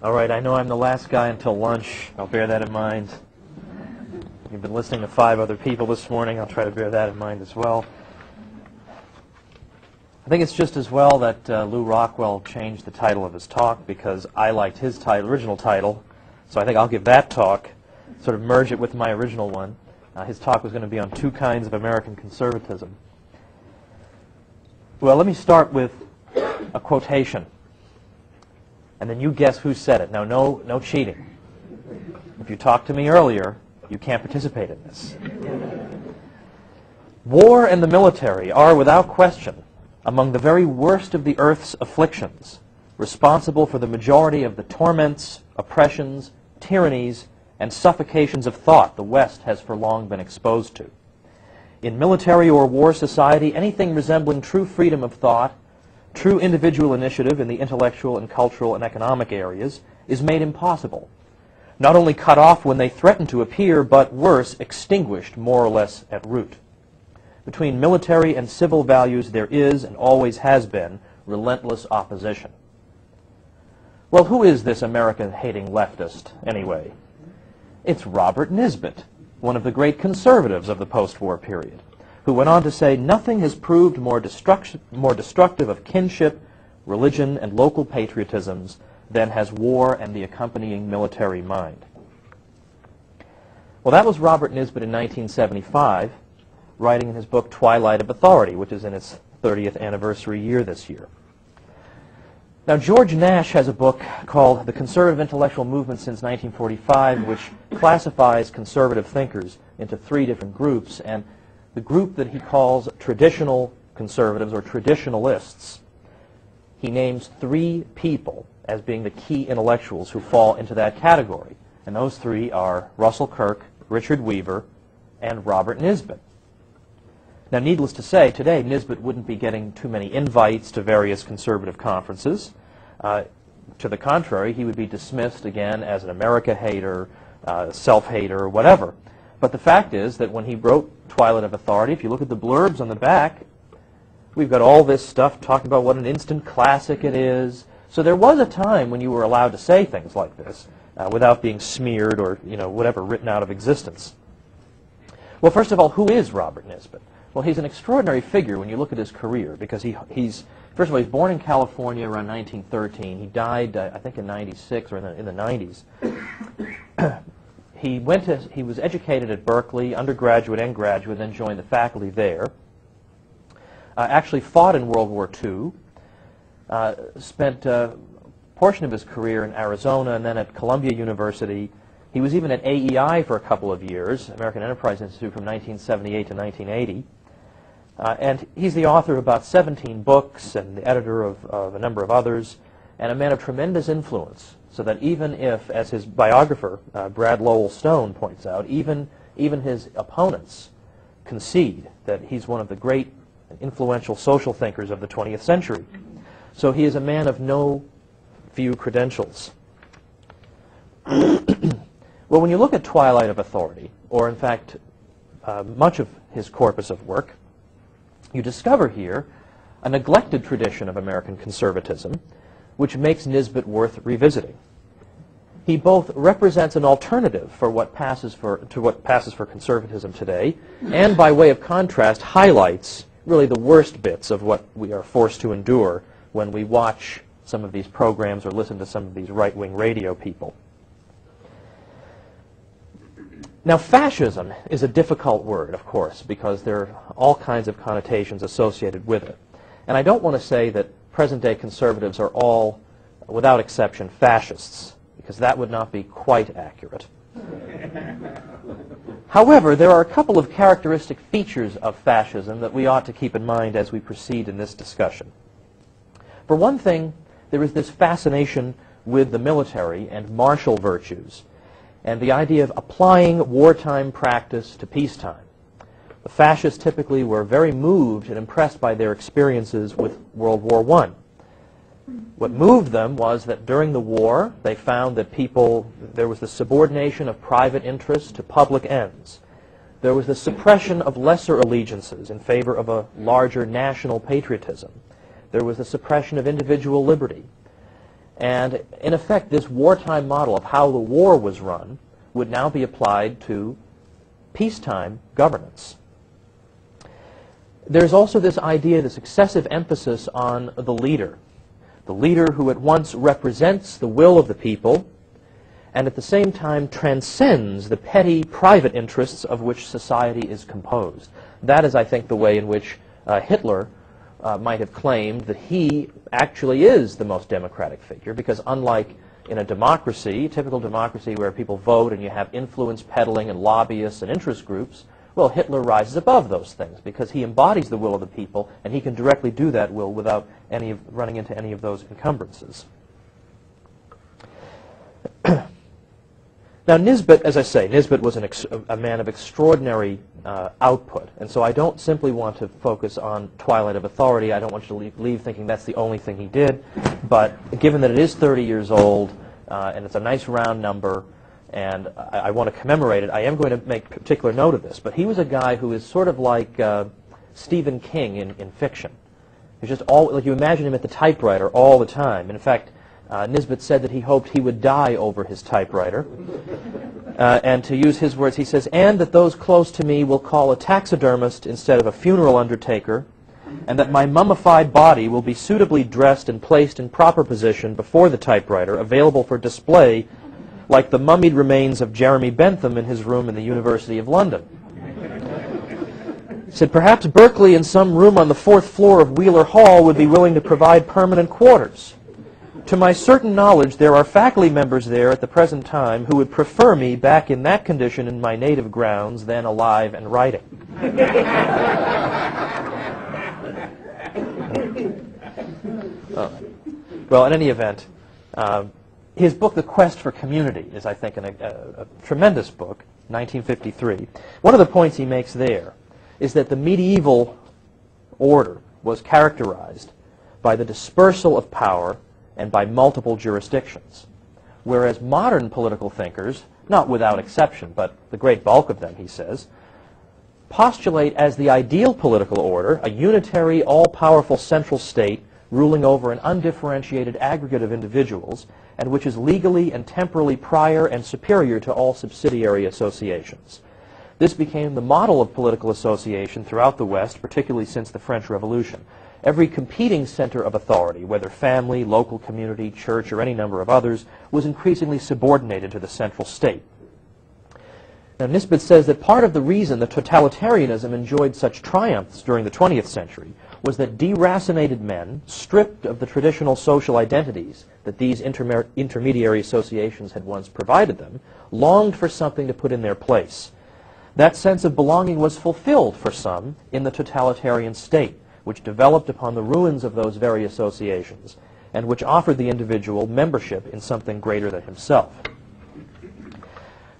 All right, I know I'm the last guy until lunch. I'll bear that in mind. You've been listening to 5 other people this morning. I'll try to bear that in mind as well. I think it's just as well that Lew Rockwell changed the title of his talk because I liked his original title. So I think I'll give that talk, sort of merge it with my original one. His talk was going to be on 2 kinds of American conservatism. Well, let me start with a quotation. And then you guess who said it. Now, no cheating. If you talked to me earlier, you can't participate in this. War and the military are, without question, among the very worst of the earth's afflictions, responsible for the majority of the torments, oppressions, tyrannies, and suffocations of thought the West has for long been exposed to. In military or war society, anything resembling true freedom of thought, true individual initiative in the intellectual and cultural and economic areas is made impossible. Not only cut off when they threaten to appear, but worse, extinguished more or less at root. Between military and civil values there is, and always has been, relentless opposition. Well, who is this American-hating leftist, anyway? It's Robert Nisbet, one of the great conservatives of the post-war period, who went on to say, "Nothing has proved more destructive of kinship, religion, and local patriotisms than has war and the accompanying military mind." Well, that was Robert Nisbet in 1975, writing in his book Twilight of Authority, which is in its 30th anniversary year this year. Now, George Nash has a book called The Conservative Intellectual Movement Since 1945, which classifies conservative thinkers into 3 different groups, and the group that he calls traditional conservatives or traditionalists, he names 3 people as being the key intellectuals who fall into that category. And those 3 are Russell Kirk, Richard Weaver, and Robert Nisbet. Now, needless to say, today Nisbet wouldn't be getting too many invites to various conservative conferences. To the contrary, he would be dismissed again as an America hater, self-hater, or whatever. But the fact is that when he wrote Twilight of Authority, if you look at the blurbs on the back, we've got all this stuff talking about what an instant classic it is. So there was a time when you were allowed to say things like this without being smeared or whatever written out of existence. Well, first of all, who is Robert Nisbet? Well, he's an extraordinary figure when you look at his career because he's first of all, he's born in California around 1913. He died, I think, in 96 or in the 90s. He was educated at Berkeley, undergraduate and graduate, then joined the faculty there. Actually fought in World War II. Spent a portion of his career in Arizona and then at Columbia University. He was even at AEI for a couple of years, American Enterprise Institute, from 1978 to 1980. And he's the author of about 17 books and the editor of a number of others, and a man of tremendous influence, so that even if, as his biographer, Brad Lowell Stone, points out, even his opponents concede that he's one of the great and influential social thinkers of the 20th century. So he is a man of no few credentials. Well, when you look at Twilight of Authority, or in fact much of his corpus of work, you discover here a neglected tradition of American conservatism, which makes Nisbet worth revisiting. He both represents an alternative for what passes for conservatism today, and by way of contrast highlights really the worst bits of what we are forced to endure when we watch some of these programs or listen to some of these right-wing radio people. Now, fascism is a difficult word, of course, because there are all kinds of connotations associated with it. And I don't want to say that present-day conservatives are all, without exception, fascists, because that would not be quite accurate. However, there are a couple of characteristic features of fascism that we ought to keep in mind as we proceed in this discussion. For one thing, there is this fascination with the military and martial virtues, and the idea of applying wartime practice to peacetime. The fascists typically were very moved and impressed by their experiences with World War I. What moved them was that during the war, they found that there was the subordination of private interests to public ends. There was the suppression of lesser allegiances in favor of a larger national patriotism. There was the suppression of individual liberty. And in effect, this wartime model of how the war was run would now be applied to peacetime governance. There's also this idea, this excessive emphasis on the leader who at once represents the will of the people and at the same time transcends the petty private interests of which society is composed. That is, I think, the way in which Hitler might have claimed that he actually is the most democratic figure, because unlike in a democracy, typical democracy where people vote and you have influence peddling and lobbyists and interest groups, well, Hitler rises above those things because he embodies the will of the people and he can directly do that will without running into any of those encumbrances. Now, Nisbet, as I say, Nisbet was a man of extraordinary output, and so I don't simply want to focus on Twilight of Authority. I don't want you to leave thinking that's the only thing he did, but given that it is 30 years old, and it's a nice round number, and I want to commemorate it, I am going to make particular note of this, but he was a guy who is sort of like Stephen King in fiction. He's just like you imagine him at the typewriter all the time. In fact, Nisbet said that he hoped he would die over his typewriter. And to use his words, he says, "And that those close to me will call a taxidermist instead of a funeral undertaker, and that my mummified body will be suitably dressed and placed in proper position before the typewriter, available for display like the mummied remains of Jeremy Bentham in his room in the University of London." He said, "Perhaps Berkeley in some room on the 4th floor of Wheeler Hall would be willing to provide permanent quarters. To my certain knowledge, there are faculty members there at the present time who would prefer me back in that condition in my native grounds than alive and writing." Well, in any event, his book, The Quest for Community, is, I think, a tremendous book, 1953. One of the points he makes there is that the medieval order was characterized by the dispersal of power and by multiple jurisdictions, whereas modern political thinkers, not without exception, but the great bulk of them, he says, postulate as the ideal political order a unitary, all-powerful central state ruling over an undifferentiated aggregate of individuals, and which is legally and temporally prior and superior to all subsidiary associations. This became the model of political association throughout the West, particularly since the French Revolution. Every competing center of authority, whether family, local community, church, or any number of others, was increasingly subordinated to the central state. Now, Nisbet says that part of the reason that totalitarianism enjoyed such triumphs during the 20th century was that deracinated men, stripped of the traditional social identities that these intermediary associations had once provided them, longed for something to put in their place. That sense of belonging was fulfilled for some in the totalitarian state, which developed upon the ruins of those very associations, and which offered the individual membership in something greater than himself.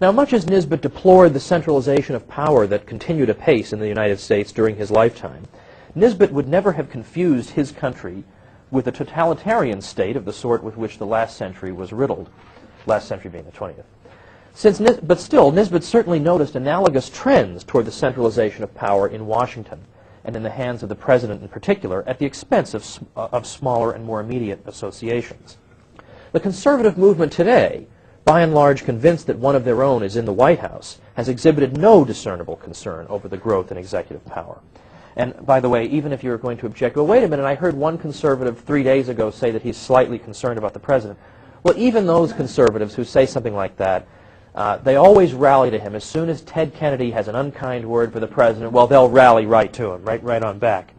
Now, much as Nisbet deplored the centralization of power that continued apace in the United States during his lifetime, Nisbet would never have confused his country with a totalitarian state of the sort with which the last century was riddled, last century being the 20th. But still, Nisbet certainly noticed analogous trends toward the centralization of power in Washington, and in the hands of the president in particular, at the expense of smaller and more immediate associations. The conservative movement today, by and large convinced that one of their own is in the White House, has exhibited no discernible concern over the growth in executive power. And by the way, even if you're going to object, well, wait a minute, I heard one conservative 3 days ago say that he's slightly concerned about the president. Well, even those conservatives who say something like that, they always rally to him. As soon as Ted Kennedy has an unkind word for the president, well, they'll rally right to him, right on back.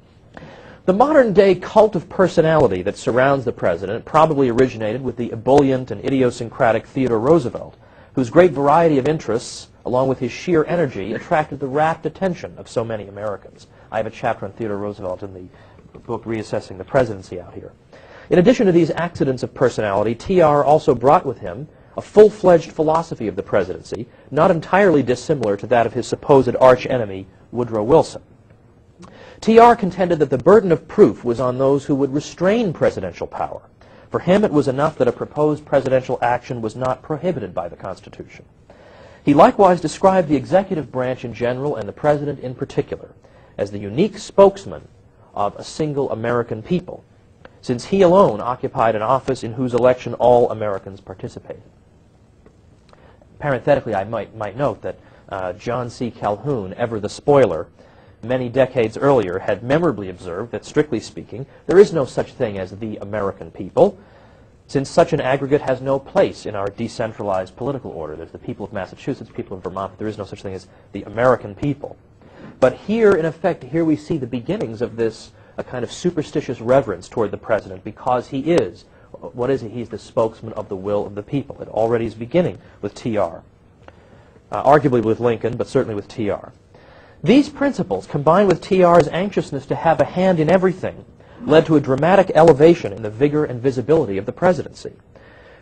The modern-day cult of personality that surrounds the president probably originated with the ebullient and idiosyncratic Theodore Roosevelt, whose great variety of interests, along with his sheer energy, attracted the rapt attention of so many Americans. I have a chapter on Theodore Roosevelt in the book Reassessing the Presidency out here. In addition to these accidents of personality, TR also brought with him a full-fledged philosophy of the presidency, not entirely dissimilar to that of his supposed arch-enemy, Woodrow Wilson. TR contended that the burden of proof was on those who would restrain presidential power. For him, it was enough that a proposed presidential action was not prohibited by the Constitution. He likewise described the executive branch in general and the president in particular as the unique spokesman of a single American people. since he alone occupied an office in whose election all Americans participated. Parenthetically, I might note that John C. Calhoun, ever the spoiler, many decades earlier had memorably observed that, strictly speaking, there is no such thing as the American people, since such an aggregate has no place in our decentralized political order. There's the people of Massachusetts, people of Vermont, but there is no such thing as the American people. But here, in effect, here we see the beginnings of this a kind of superstitious reverence toward the president, because he is, what is he? He's the spokesman of the will of the people. It already is beginning with T.R., arguably with Lincoln, but certainly with T.R. These principles, combined with T.R.'s anxiousness to have a hand in everything, led to a dramatic elevation in the vigor and visibility of the presidency.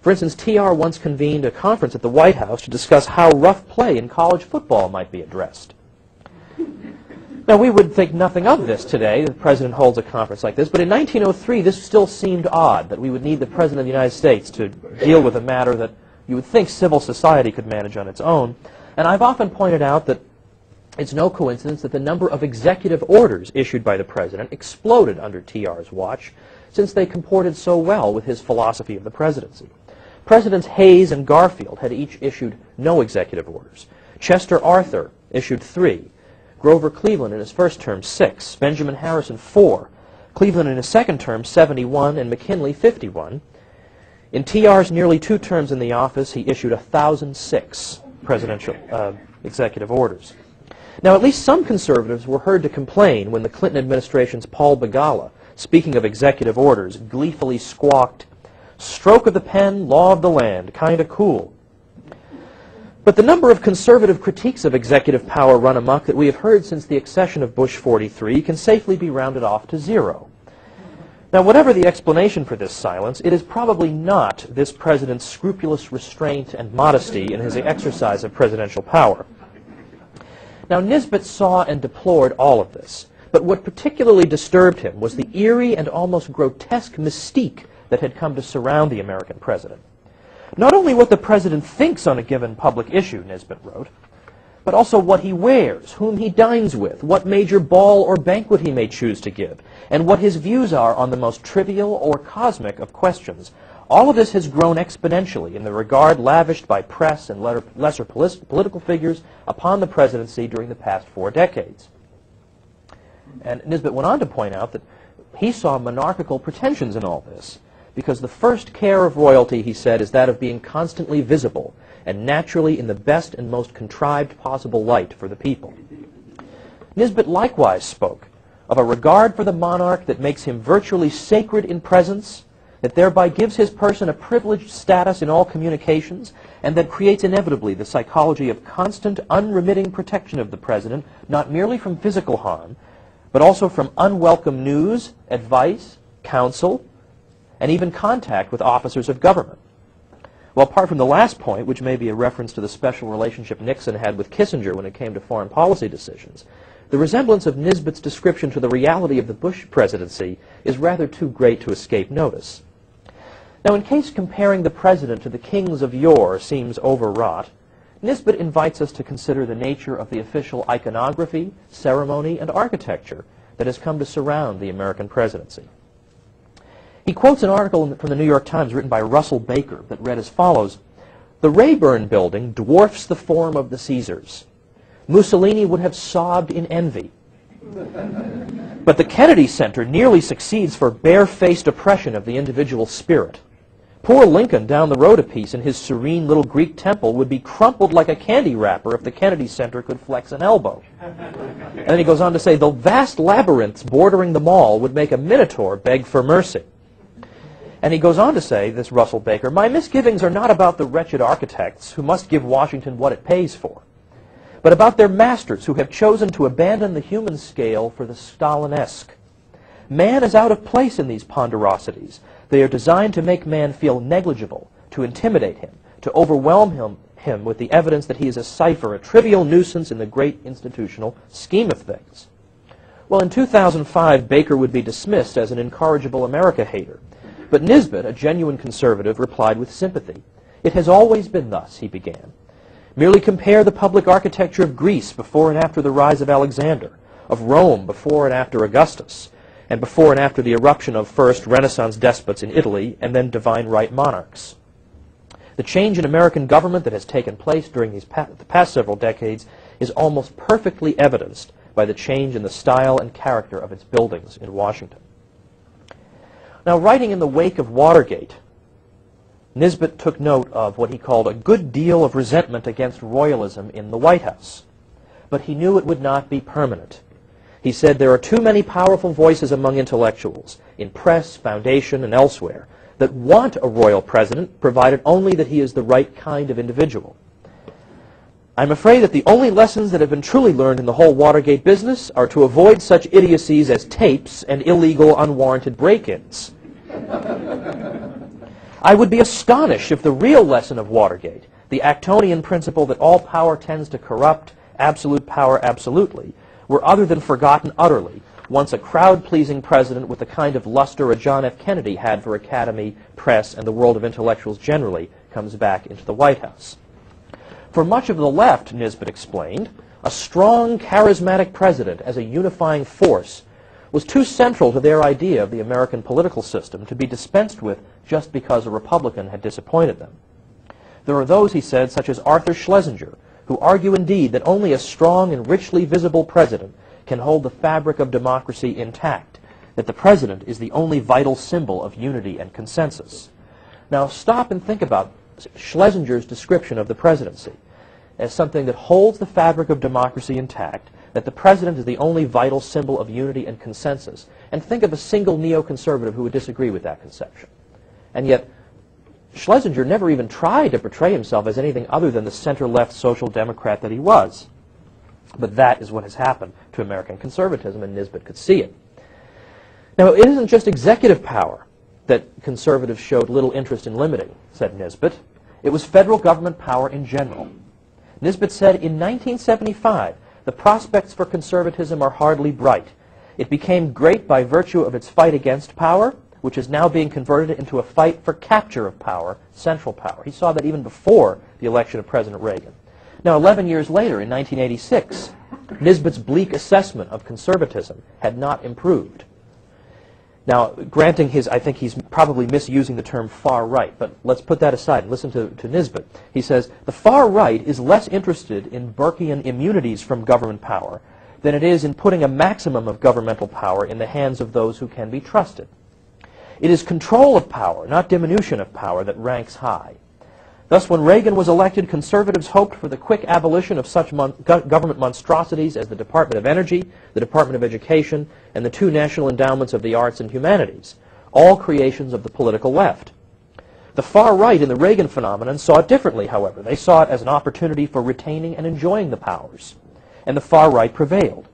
For instance, T.R. once convened a conference at the White House to discuss how rough play in college football might be addressed. Now, we would think nothing of this today. The president holds a conference like this, but in 1903, this still seemed odd, that we would need the president of the United States to deal with a matter that you would think civil society could manage on its own. And I've often pointed out that it's no coincidence that the number of executive orders issued by the president exploded under T.R.'s watch, since they comported so well with his philosophy of the presidency. Presidents Hayes and Garfield had each issued no executive orders. Chester Arthur issued 3. Grover Cleveland in his first term, 6. Benjamin Harrison, 4. Cleveland in his second term, 71, and McKinley, 51. In T.R.'s nearly 2 terms in the office, he issued 1,006 presidential executive orders. Now, at least some conservatives were heard to complain when the Clinton administration's Paul Begala, speaking of executive orders, gleefully squawked, "Stroke of the pen, law of the land, kinda cool." But the number of conservative critiques of executive power run amok that we have heard since the accession of Bush 43 can safely be rounded off to 0. Now, whatever the explanation for this silence, it is probably not this president's scrupulous restraint and modesty in his exercise of presidential power. Now, Nisbet saw and deplored all of this, but what particularly disturbed him was the eerie and almost grotesque mystique that had come to surround the American president. Not only what the president thinks on a given public issue, Nisbet wrote, but also what he wears, whom he dines with, what major ball or banquet he may choose to give, and what his views are on the most trivial or cosmic of questions. All of this has grown exponentially in the regard lavished by press and lesser political figures upon the presidency during the past 4 decades. And Nisbet went on to point out that he saw monarchical pretensions in all this, because the first care of royalty, he said, is that of being constantly visible and naturally in the best and most contrived possible light for the people. Nisbet likewise spoke of a regard for the monarch that makes him virtually sacred in presence, that thereby gives his person a privileged status in all communications, and that creates inevitably the psychology of constant, unremitting protection of the president, not merely from physical harm, but also from unwelcome news, advice, counsel, and even contact with officers of government. Well, apart from the last point, which may be a reference to the special relationship Nixon had with Kissinger when it came to foreign policy decisions, the resemblance of Nisbet's description to the reality of the Bush presidency is rather too great to escape notice. Now, in case comparing the president to the kings of yore seems overwrought, Nisbet invites us to consider the nature of the official iconography, ceremony, and architecture that has come to surround the American presidency. He quotes an article from the New York Times written by Russell Baker that read as follows: "The Rayburn Building dwarfs the form of the Caesars. Mussolini would have sobbed in envy. But the Kennedy Center nearly succeeds for bare-faced oppression of the individual spirit. Poor Lincoln down the road a piece in his serene little Greek temple would be crumpled like a candy wrapper if the Kennedy Center could flex an elbow." And then he goes on to say, "The vast labyrinths bordering the mall would make a minotaur beg for mercy." And he goes on to say, this Russell Baker, "My misgivings are not about the wretched architects who must give Washington what it pays for, but about their masters who have chosen to abandon the human scale for the Stalinesque. Man is out of place in these ponderosities. They are designed to make man feel negligible, to intimidate him, to overwhelm him with the evidence that he is a cipher, a trivial nuisance in the great institutional scheme of things." Well, in 2005, Baker would be dismissed as an incorrigible America hater. But Nisbet, a genuine conservative, replied with sympathy. "It has always been thus," he began. "Merely compare the public architecture of Greece before and after the rise of Alexander, of Rome before and after Augustus. and before and after the eruption of first Renaissance despots in Italy and then divine right monarchs. The change in American government that has taken place during the past several decades is almost perfectly evidenced by the change in the style and character of its buildings in Washington. Now, writing in the wake of Watergate, Nisbet took note of what he called a good deal of resentment against royalism in the White House. But he knew it would not be permanent. He said there are too many powerful voices among intellectuals, in press, foundation, and elsewhere, that want a royal president, provided only that he is the right kind of individual. I'm afraid that the only lessons that have been truly learned in the whole Watergate business are to avoid such idiocies as tapes and illegal, unwarranted break-ins. I would be astonished if the real lesson of Watergate, the Actonian principle that all power tends to corrupt, absolute power absolutely, were other than forgotten utterly once a crowd-pleasing president with the kind of luster a John F. Kennedy had for academy, press, and the world of intellectuals generally comes back into the White House. For much of the left, Nisbet explained, a strong, charismatic president as a unifying force was too central to their idea of the American political system to be dispensed with just because a Republican had disappointed them. There are those, he said, such as Arthur Schlesinger, who argue indeed that only a strong and richly visible president can hold the fabric of democracy intact, that the president is the only vital symbol of unity and consensus. Now stop and think about Schlesinger's description of the presidency as something that holds the fabric of democracy intact, that the president is the only vital symbol of unity and consensus, and think of a single neoconservative who would disagree with that conception. And yet, Schlesinger never even tried to portray himself as anything other than the center-left social democrat that he was. But that is what has happened to American conservatism, and Nisbet could see it. Now, it isn't just executive power that conservatives showed little interest in limiting, said Nisbet. It was federal government power in general. Nisbet said, in 1975, the prospects for conservatism are hardly bright. It became great by virtue of its fight against power, which is now being converted into a fight for capture of power, central power. He saw that even before the election of President Reagan. Now, 11 years later, in 1986, Nisbet's bleak assessment of conservatism had not improved. Now, granting I think he's probably misusing the term far right, but let's put that aside and listen to Nisbet. He says, the far right is less interested in Burkean immunities from government power than it is in putting a maximum of governmental power in the hands of those who can be trusted. It is control of power, not diminution of power, that ranks high. Thus, when Reagan was elected, conservatives hoped for the quick abolition of such government monstrosities as the Department of Energy, the Department of Education, and the two national endowments of the arts and humanities, all creations of the political left. The far right in the Reagan phenomenon saw it differently, however. They saw it as an opportunity for retaining and enjoying the powers, and the far right prevailed.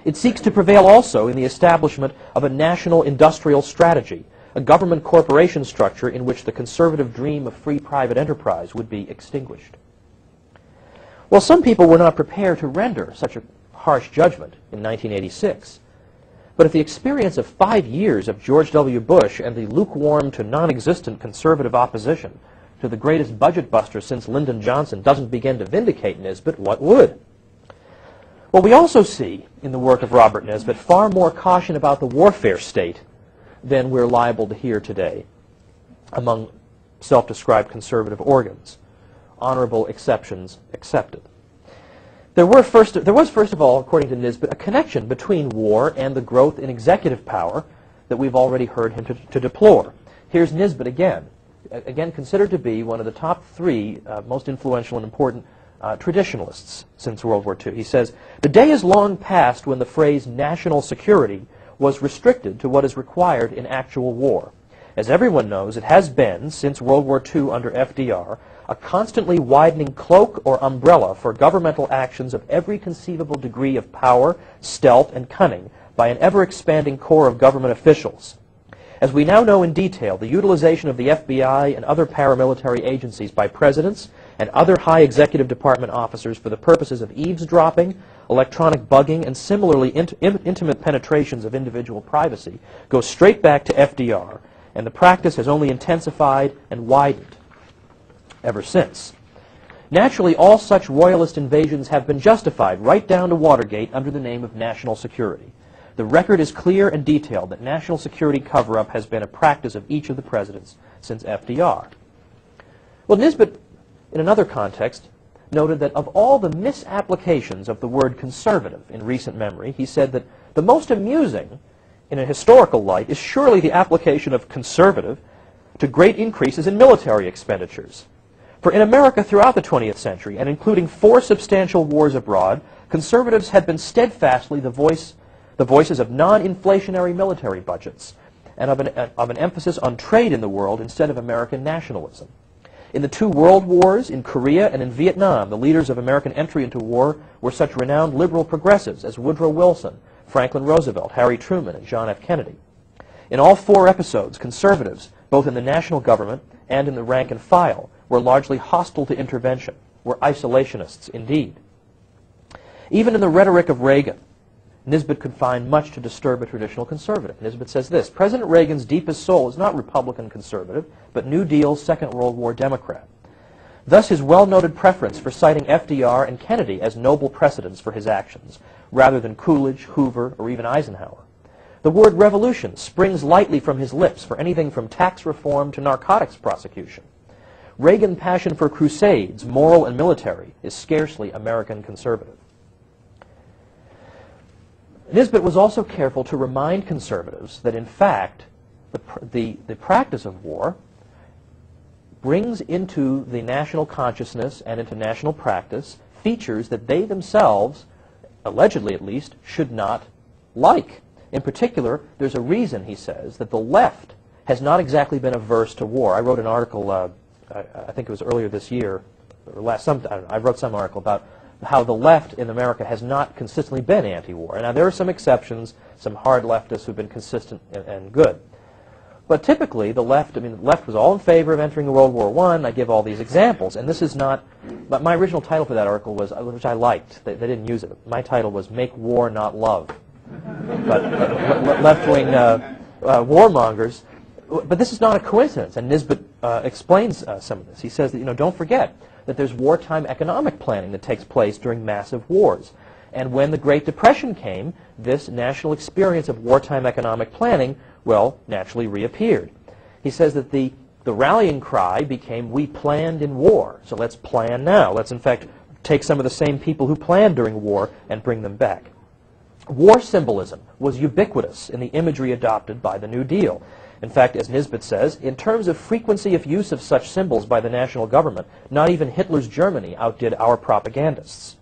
It seeks to prevail also in the establishment of a national industrial strategy, a government corporation structure in which the conservative dream of free private enterprise would be extinguished. Well, some people were not prepared to render such a harsh judgment in 1986. But if the experience of 5 years of George W. Bush and the lukewarm to non-existent conservative opposition to the greatest budget buster since Lyndon Johnson doesn't begin to vindicate Nisbet, what would? Well, we also see in the work of Robert Nisbet far more caution about the warfare state than we're liable to hear today among self-described conservative organs, honorable exceptions accepted. There was, first of all, according to Nisbet, a connection between war and the growth in executive power that we've already heard him to deplore. Here's Nisbet again considered to be one of the top 3 most influential and important traditionalists since World War II. He says, the day is long past when the phrase national security was restricted to what is required in actual war. As everyone knows, it has been, since World War II under FDR, a constantly widening cloak or umbrella for governmental actions of every conceivable degree of power, stealth, and cunning by an ever-expanding corps of government officials. As we now know in detail, the utilization of the FBI and other paramilitary agencies by presidents and other high executive department officers for the purposes of eavesdropping, electronic bugging, and similarly intimate penetrations of individual privacy goes straight back to FDR, and the practice has only intensified and widened ever since. Naturally, all such royalist invasions have been justified right down to Watergate under the name of national security. The record is clear and detailed that national security cover-up has been a practice of each of the presidents since FDR. Well, Nisbet, in another context, noted that of all the misapplications of the word conservative in recent memory, he said that the most amusing, in a historical light, is surely the application of conservative to great increases in military expenditures. For in America throughout the 20th century, and including 4 substantial wars abroad, conservatives had been steadfastly the voices of non-inflationary military budgets and of an emphasis on trade in the world instead of American nationalism. In the 2 world wars, in Korea and in Vietnam, the leaders of American entry into war were such renowned liberal progressives as Woodrow Wilson, Franklin Roosevelt, Harry Truman, and John F. Kennedy. In all 4 episodes, conservatives, both in the national government and in the rank and file, were largely hostile to intervention, were isolationists indeed. Even in the rhetoric of Reagan, Nisbet could find much to disturb a traditional conservative. Nisbet says this: President Reagan's deepest soul is not Republican conservative, but New Deal, Second World War Democrat. Thus his well-noted preference for citing FDR and Kennedy as noble precedents for his actions, rather than Coolidge, Hoover, or even Eisenhower. The word revolution springs lightly from his lips for anything from tax reform to narcotics prosecution. Reagan's passion for crusades, moral and military, is scarcely American conservative. Nisbet was also careful to remind conservatives that, in fact, the practice of war brings into the national consciousness and into national practice features that they themselves, allegedly at least, should not like. In particular, there's a reason, he says, that the left has not exactly been averse to war. I wrote an article, I think it was earlier this year, or I don't know, I wrote some article about how the left in America has not consistently been anti-war. Now, there are some exceptions, some hard leftists who've been consistent and good. But typically, the left was all in favor of entering World War I. I give all these examples, and this is not, but my original title for that article was, which I liked, they didn't use it. My title was Make War Not Love. But left-wing warmongers, but this is not a coincidence, and Nisbet explains some of this. He says that, don't forget that there's wartime economic planning that takes place during massive wars. And when the Great Depression came, this national experience of wartime economic planning, well, naturally reappeared. He says that the rallying cry became, we planned in war, so let's plan now. Let's, in fact, take some of the same people who planned during war and bring them back. War symbolism was ubiquitous in the imagery adopted by the New Deal. In fact, as Nisbet says, in terms of frequency of use of such symbols by the national government, not even Hitler's Germany outdid our propagandists.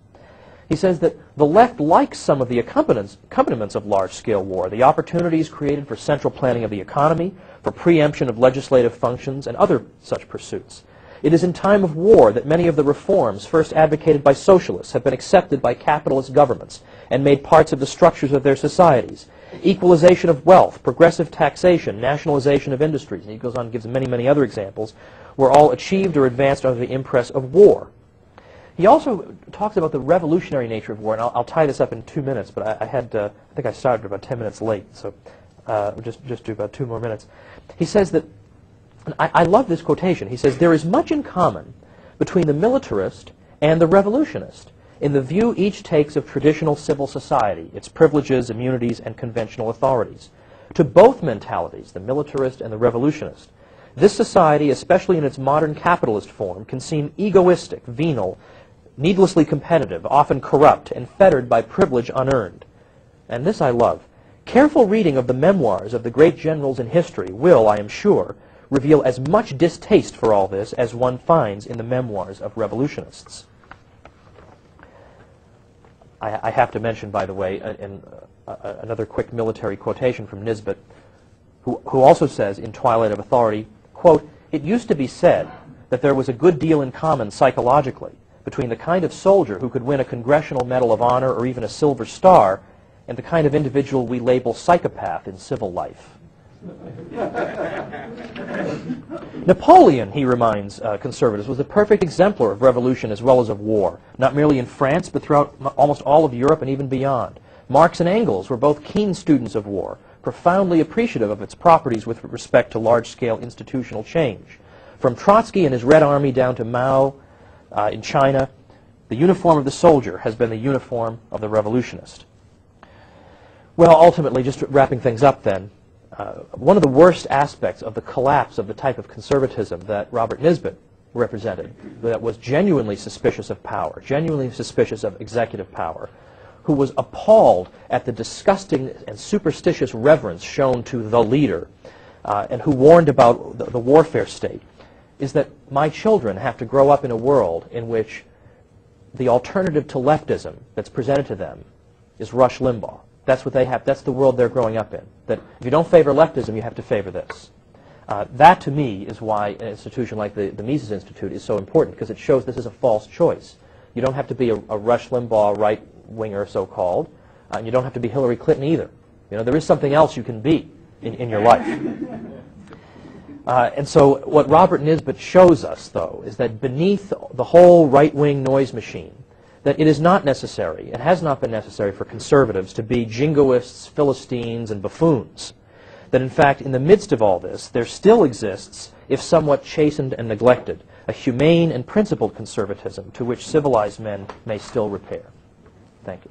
He says that the left likes some of the accompaniments of large-scale war, the opportunities created for central planning of the economy, for preemption of legislative functions, and other such pursuits. It is in time of war that many of the reforms first advocated by socialists have been accepted by capitalist governments and made parts of the structures of their societies. Equalization of wealth, progressive taxation, nationalization of industries, and he goes on and gives many, many other examples, were all achieved or advanced under the impress of war. He also talks about the revolutionary nature of war, and I'll tie this up in 2 minutes, but I think I started about 10 minutes late, so we'll just do about 2 more minutes. He says that, and I love this quotation, he says, there is much in common between the militarist and the revolutionist in the view each takes of traditional civil society, its privileges, immunities, and conventional authorities. To both mentalities, the militarist and the revolutionist, this society, especially in its modern capitalist form, can seem egoistic, venal, needlessly competitive, often corrupt, and fettered by privilege unearned. And this I love. Careful reading of the memoirs of the great generals in history will, I am sure, reveal as much distaste for all this as one finds in the memoirs of revolutionists. I have to mention, by the way, another quick military quotation from Nisbet, who also says in Twilight of Authority, quote, it used to be said that there was a good deal in common psychologically between the kind of soldier who could win a Congressional Medal of Honor or even a Silver Star and the kind of individual we label psychopath in civil life. Napoleon, he reminds conservatives, was a perfect exemplar of revolution as well as of war, not merely in France, but throughout almost all of Europe and even beyond. Marx and Engels were both keen students of war, profoundly appreciative of its properties with respect to large-scale institutional change. From Trotsky and his Red Army down to Mao in China, the uniform of the soldier has been the uniform of the revolutionist. Well, ultimately, just wrapping things up then, one of the worst aspects of the collapse of the type of conservatism that Robert Nisbet represented, that was genuinely suspicious of power, genuinely suspicious of executive power, who was appalled at the disgusting and superstitious reverence shown to the leader, and who warned about the warfare state, is that my children have to grow up in a world in which the alternative to leftism that's presented to them is Rush Limbaugh. That's what they have. That's the world they're growing up in. That if you don't favor leftism, you have to favor this. That, to me, is why an institution like the Mises Institute is so important, because it shows this is a false choice. You don't have to be a Rush Limbaugh right-winger, so-called, and you don't have to be Hillary Clinton either. You know, there is something else you can be in your life. And so what Robert Nisbet shows us, though, is that beneath the whole right-wing noise machine, that it is not necessary, and has not been necessary for conservatives to be jingoists, Philistines, and buffoons. That in fact, in the midst of all this, there still exists, if somewhat chastened and neglected, a humane and principled conservatism to which civilized men may still repair. Thank you.